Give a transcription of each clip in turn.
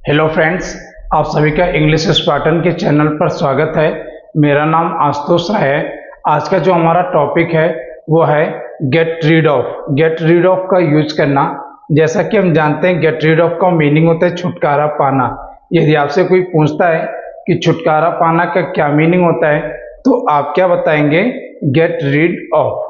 Hello friends, आप सभी का इंग्लिश स्पार्टन के चैनल पर स्वागत है। मेरा नाम आशुतोष राय है। आज का जो हमारा टॉपिक है वो है gate rid of. Gate rid of का यूज करना। जैसा कि हम जानते हैं गेट रीड ऑफ का मीनिंग होता है छुटकारा पाना। यदि आपसे कोई पूछता है कि छुटकारा पाना का क्या मीनिंग होता है तो आप क्या बताएंगे? Gate rid of.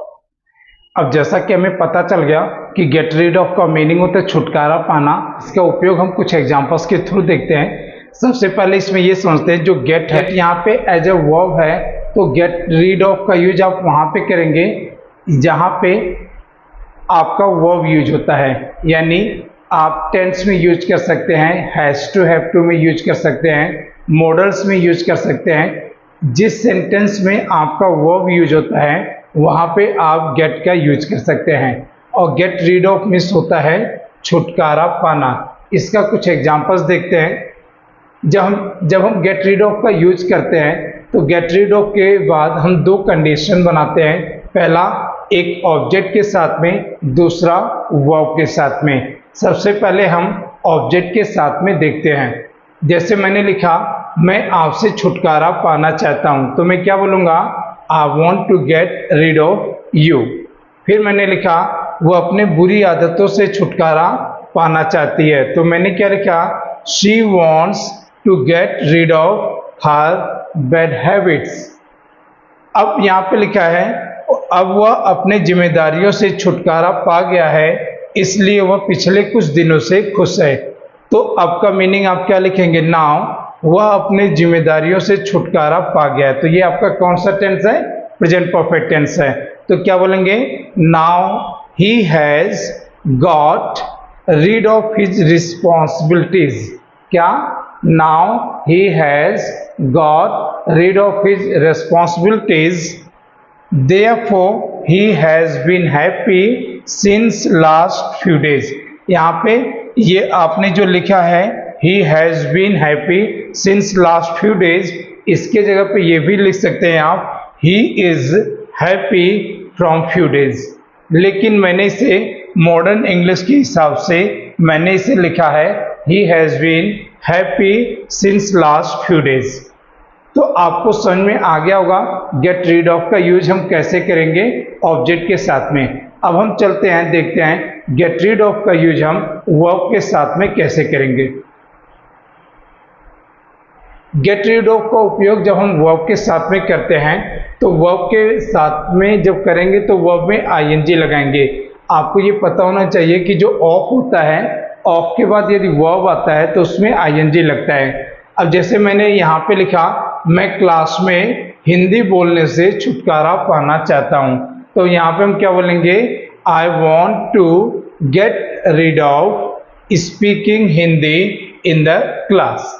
अब जैसा कि हमें पता चल गया कि गेट रीड ऑफ का मीनिंग होता है छुटकारा पाना, इसका उपयोग हम कुछ एग्जांपल्स के थ्रू देखते हैं। सबसे पहले इसमें ये समझते हैं जो गेट है यहाँ पे एज ए वर्ब है, तो गेट रीड ऑफ का यूज आप वहाँ पे करेंगे जहाँ पे आपका वर्ब यूज होता है। यानी आप टेंस में यूज कर सकते हैं, हैज टू, हैव टू में यूज कर सकते हैं, मॉडल्स में यूज कर सकते हैं। जिस सेंटेंस में आपका वर्ब यूज होता है वहाँ पे आप गेट का यूज कर सकते हैं। और गेट रीड ऑफ मीन्स होता है छुटकारा पाना। इसका कुछ एग्जांपल्स देखते हैं। जब हम गेट रीड ऑफ का यूज करते हैं तो गेट रीड ऑफ के बाद हम दो कंडीशन बनाते हैं। पहला एक ऑब्जेक्ट के साथ में, दूसरा वर्ब के साथ में। सबसे पहले हम ऑब्जेक्ट के साथ में देखते हैं। जैसे मैंने लिखा मैं आपसे छुटकारा पाना चाहता हूँ, तो मैं क्या बोलूँगा? I want to get rid of you। फिर मैंने लिखा वो अपने बुरी आदतों से छुटकारा पाना चाहती है, तो मैंने क्या लिखा? She wants to get rid of her bad habits। अब यहाँ पे लिखा है अब वह अपने जिम्मेदारियों से छुटकारा पा गया है, इसलिए वह पिछले कुछ दिनों से खुश है। तो अब का मीनिंग आप क्या लिखेंगे? नाउ वह अपनी जिम्मेदारियों से छुटकारा पा गया है। तो ये आपका कौन सा टेंस है? प्रेजेंट परफेक्ट टेंस है। तो क्या बोलेंगे? Now he has got rid of his responsibilities. क्या? Now he has got rid of his responsibilities, therefore he has been happy since last few days. यहाँ पे ये आपने जो लिखा है he has been happy since last few days, इसके जगह पे ये भी लिख सकते हैं आप he is happy from few days। लेकिन मैंने इसे मॉडर्न इंग्लिश के हिसाब से मैंने इसे लिखा है he has been happy since last few days। तो आपको समझ में आ गया होगा गेट रीड ऑफ का यूज हम कैसे करेंगे ऑब्जेक्ट के साथ में। अब हम चलते हैं, देखते हैं गेट रीड ऑफ का यूज हम वर्ब के साथ में कैसे करेंगे। गेट रीड ऑफ का उपयोग जब हम वर्ब के साथ में करते हैं तो वर्ब के साथ में जब करेंगे तो वर्ब में आईएनजी लगाएंगे। आपको ये पता होना चाहिए कि जो ऑफ होता है, ऑफ के बाद यदि वर्ब आता है तो उसमें आईएनजी लगता है। अब जैसे मैंने यहाँ पे लिखा मैं क्लास में हिंदी बोलने से छुटकारा पाना चाहता हूँ, तो यहाँ पे हम क्या बोलेंगे? I want to get rid of speaking Hindi in the class.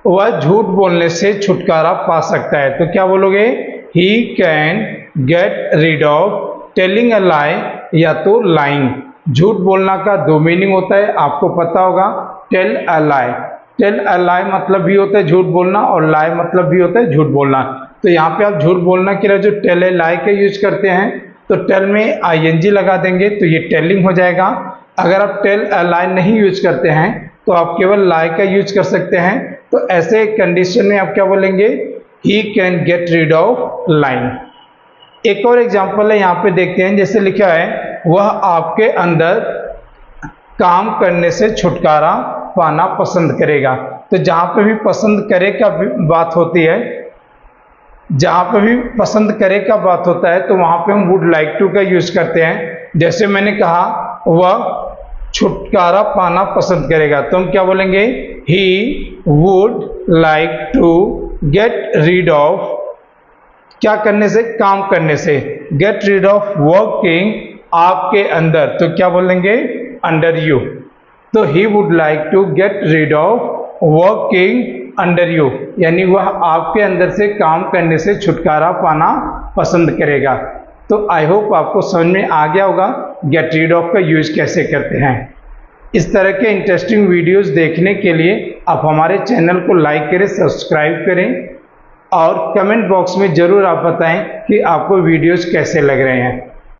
वह झूठ बोलने से छुटकारा पा सकता है, तो क्या बोलोगे? He can get rid of telling a lie, या तो लाइंग। झूठ बोलना का दो मीनिंग होता है, आपको पता होगा। Tell a lie, tell a लाई मतलब भी होता है झूठ बोलना, और लाई मतलब भी होता है झूठ बोलना। तो यहाँ पे आप झूठ बोलना के लिए जो टेल अ लाई का यूज करते हैं तो टेल में आईएनजी लगा देंगे तो ये टेलिंग हो जाएगा। अगर आप टेल अ लाई नहीं यूज करते हैं तो आप केवल लाई का यूज कर सकते हैं। तो ऐसे कंडीशन में आप क्या बोलेंगे? ही can get rid of line. एक और एग्जांपल है, यहाँ पे देखते हैं। जैसे लिखा है वह आपके अंदर काम करने से छुटकारा पाना पसंद करेगा। तो जहाँ पे भी पसंद करे का बात होती है, जहाँ पे भी पसंद करे का बात होता है तो वहाँ पे हम वुड लाइक टू का यूज करते हैं। जैसे मैंने कहा वह छुटकारा पाना पसंद करेगा, तो हम क्या बोलेंगे? He would like to get rid of, क्या करने से? काम करने से। गेट रीड ऑफ वर्किंग आपके अंदर, तो क्या बोलेंगे? Under you. तो he would like to get rid of working under you, यानी वह आपके अंदर से काम करने से छुटकारा पाना पसंद करेगा। तो आई होप आपको समझ में आ गया होगा गेट रीड ऑफ का यूज कैसे करते हैं। इस तरह के इंटरेस्टिंग वीडियोस देखने के लिए आप हमारे चैनल को लाइक करें, सब्सक्राइब करें और कमेंट बॉक्स में ज़रूर आप बताएं कि आपको वीडियोस कैसे लग रहे हैं।